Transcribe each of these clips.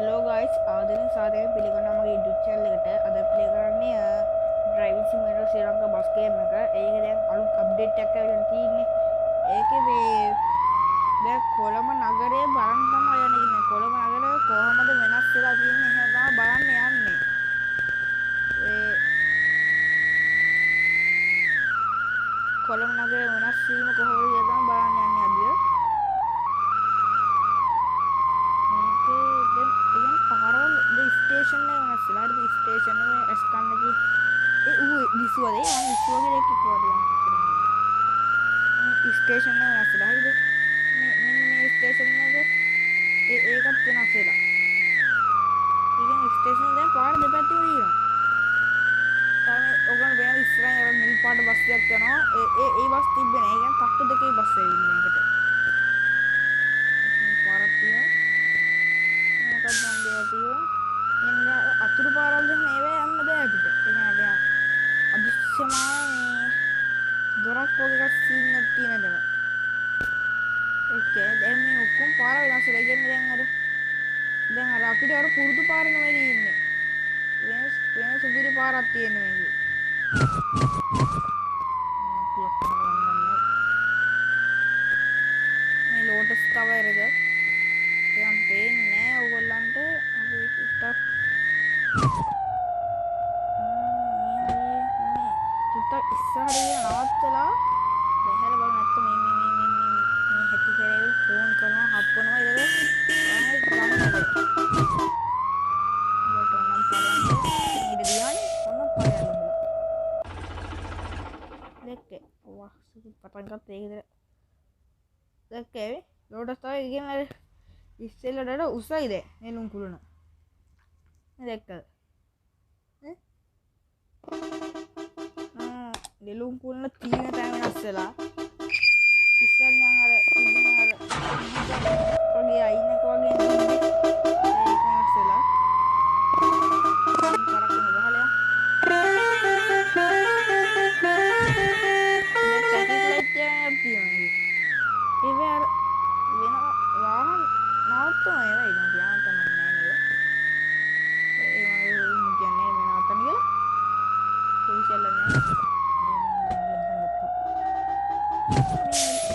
Hello guys, ආදරෙන් සාදරයෙන් පිළිගන්නවා මගේ YouTube channel එකට. අද play කරන්නේ driving simulator ශ්‍රී ලංකා bus game එක. ඒක දැන් අලුත් update එකක් ඇවිල්ලා තියෙන්නේ. ඒකේ මේ දැන් කොළඹ නගරේ බලන්න තමයි යන්නේ. මේ කොළඹ නගරේ කොහොමද වෙනස් වෙලා තියෙන්නේ එහෙම තමයි බලන්න යන්නේ. ඒ කොළඹ නගරේ වෙනස් වීම කොහොමද කියලා තමයි බලන්න යන්නේ අද. පාරවල් ස්ටේෂන් එක වෙනස් වෙලා හරි ස්ටේෂන් එකේ ස්කෑන් එකේ විසුවද මම විසුවගේ දෙයක් කිව්වද ස්ටේෂන් එක වෙනස් වෙලා හරිද මේ ස්ටේෂන් එක ඒකත් වෙනස් වෙලා ඉතින් ස්ටේෂන් එක දැන් පාර දෙපැත්තෙම තියෙනවා තමයි ඔයගොල්ලෝ වෙන ඉස්සරහින් අර නිල් පාට බස් එකක් යනවා ඒ බස් තිබ්බේ නෑ ඒ කියන්නේ තට්ටු දෙකේ බස් ඇවිල්ලා මේකට පාරක් තියෙනවා මොකක්ද මන් දෙයක් තියෙනවා එන්න අතුරු පාරවල් දැන් ඒවේ යන්න බෑ අපිට ඒ කියන්නේ අදිශ්‍යමාන දොරක් වගේ එකක් සීන් එකක් තියෙන දම ඒකේ දැන් මේ ඔක්කොම පාර වෙනස් වෙලා ඉන්නේ දැන් අර අපිට අර පුරුදු පාර නෙවෙයි ඉන්නේ වෙන සුපිරි පාරක් තියෙනවා මේකේ මේ ලෝටස් ටවර් එක දැන් පේන්නේ නැහැ ඕගොල්ලන්ට අපි ටිකක් චුට්ටක් ඉස්සරහට නවත්තලා බහැලා බලන්න නැත්නම් මේ හැටි කරේ ෆෝන් කරනවා හප්පනවා ඒක ගමනද බට නම් බලන්න ඊට දියන්නේ ඔන්න පරයන්න බල දෙක්කේ වා සුදු පටන් ගත්ත ඒකද දෙක්කේ ලෝටස් තමයි ඉගෙන ඉස්සෙල්ලට උසයිද නෙළුම් කුළුණ දැක්කද නෙළුම් කුළුණ තියෙන තැන වෙනස් වෙලා ඉස්සෙල් නම් අර තිබුණ අර වගේ අයිනක වගේ තිබ්බේ ඒක වෙනස් වෙලා කරක් ගහලා ඒ අර වෙන වාහන නවත්තම ඒවා ඉන්න කියන්න තමයි නෑ නේද ඒ වගේ කියන්නේ මේ නවත්තන කියලා පොලිසියල නෑ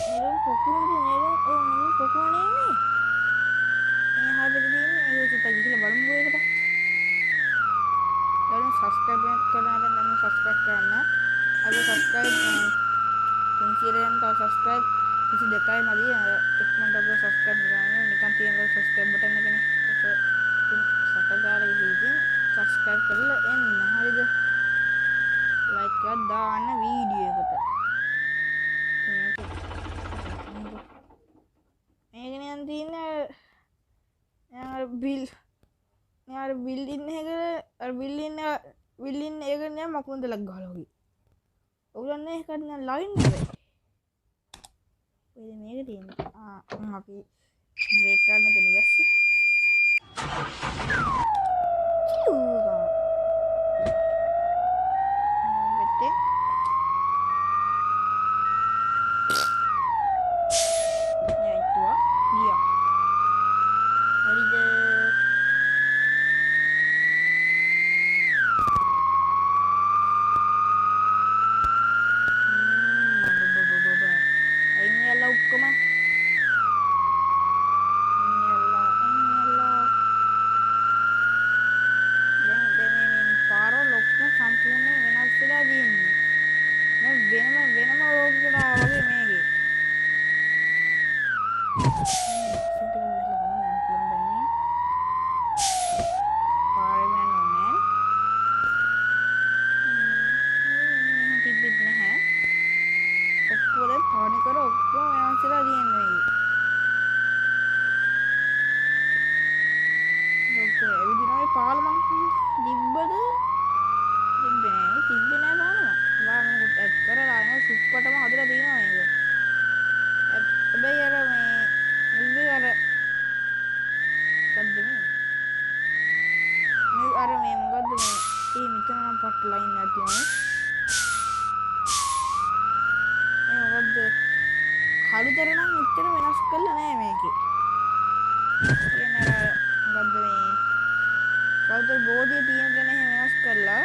නෙළුම් පොකුණුද නෙළුම් පොකුණ නෙමෙයි මේ හැබැයි තියෙන්නේ ඒක චුට්ටක් ගිහලා බලමු ඒකට දැන් සබ්ස්ක්‍රයිබ් කරන්න නම් සබ්ස්ක්‍රයිබ් කරන්න අද සබ්ස්ක්‍රයිබ් 300ෙන් තව සබ්ස්ක්‍රයිබ් 22යි මදි ඉක්මනට ඔබ සබ්ස්ක්‍රයිබ් කරන්න නිකන් තියෙන සබ්ස්ක්‍රයිබ් බටන් එකනේ ඒක සතගාලා ඉතින් සබ්ස්ක්‍රයිබ් කරලා එන්න හරිද ලයික් එකක් දාන්න වීඩියෝ එකට මේකනේ යන් තියෙන්නේ යාර බිල්ඩින් එක අර බිල්ඩින් එක නෑ මකුන්දලක් ගහලා වගේ ඔයගොල්ලෝ එකට නම් ලයින් නෙවෙයි ඔය මේක තියෙන්නේ අපි බ්‍රේක් කරන්න දෙන්න බැස්සි චූගා මෙතේ නෑටුවා ගියා හරිද ඔක්කොම දැන් පාරවල් ඔක්කොම සම්පූර්ණයෙන් වෙනස් වෙලා තියෙන්නේ දැන් වෙනම රෝගයකට ආවා වගේ මේකේ පාරේ යන්න ඕනේ තිබෙන්නේ නැහැ ඔක්කොම පානි කර ඔක්කොම වෙනස් වෙලා තියෙන්නේ ඔක්කොම එවිදිනවා පාලම දිබ්බද තිබ්බේ නෑ පාලම එක් කරලා නේද සුප්පටම හදලා තියෙනවා මේක හැබැයි අර මේ මුල්ලේ අර මොකද්ද මේ අර මේ මොකද්ද මේ මෙතන නම් පට් ලයින් එකක් තියෙනවා මොකද්ද කළුතර නම් මෙච්චර වෙනස් කරලා නෑ මේකේ කියන මොකද්ද මේ කවුරුද බෝධිය තියෙන තැන එහෙම වෙනස් කරලා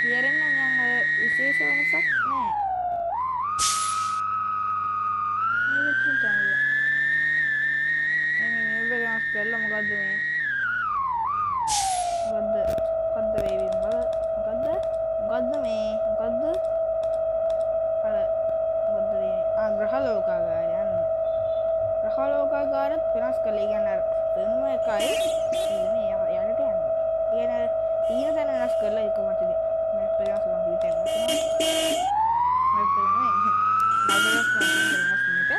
ඉයරෙන්න නිකන් අර විශේෂ වෙනසක් නැහැ. මේ වෙච්ච තැනද මේ වෙනස් කරලා මොකද්ද මේ මොකද්ද වේවි මොකද්ද මේ මොකද්ද අර මොකද්ද ග්‍රහ ලෝකාගාරය යන්න ග්‍රහ ලෝකාගාරත් වෙනස් කරලා කියන්නේ අර වෙනම එකයි මේ යට යන්න කියන්නේ තීන තැන වෙනස් කරලා ඒක මතද මැප් එක වෙනස් කරලා තීන තැන වෙනස් මැප් එක නේ නගරස් වෙනස් වෙනට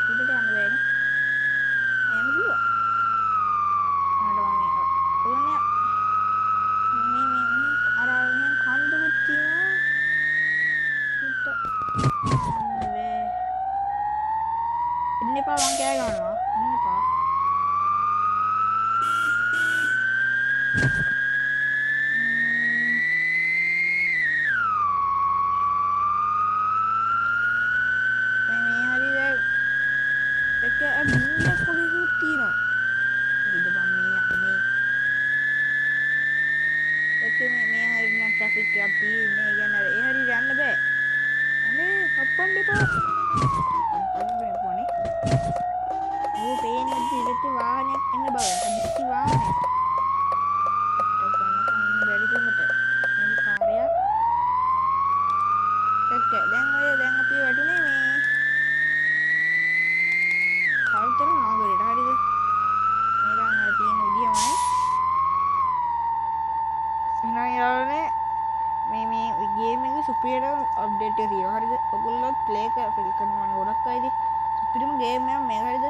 උඩට යන්න බෑනේ එන්න පුළුවන් ඔයනේ මේ අර කන්දකුත් තියෙනවා ඉන්න එපා මං කෑ ගන්නවා ඉන්න එපා මේ හරිද එක බින්දක් වගේ හුත් තියෙනවා ඊට බම් මේ එක මේ හරිය නම් ට්‍රැෆික් එකක් තියෙන්නේ කියන්නේ ඒ හරියට යන්න බෑ අනේ හප්පන්න එපා පොනේ ඌ පේන්නේ ඉතින් වාහනයක් එන්න බව හදිස්සි වාහනයක් බැරි දුන්නට මේ කාර්යයක් දැන් අපි වැටුනේ මේ කාල්තර නගරයට හරිද මේකන් අර තියෙන විදියමයි එහෙනම් යාළුවනේ මේ ගේම් එකේ සුපිරියර අප්ඩේට් එක තියෙනවා හරිද ඔයගොල්ලෝ ප්ලේ කරනවා ගොඩක් අයදී සුපිරිම ගේම් එකක් මේක හරිද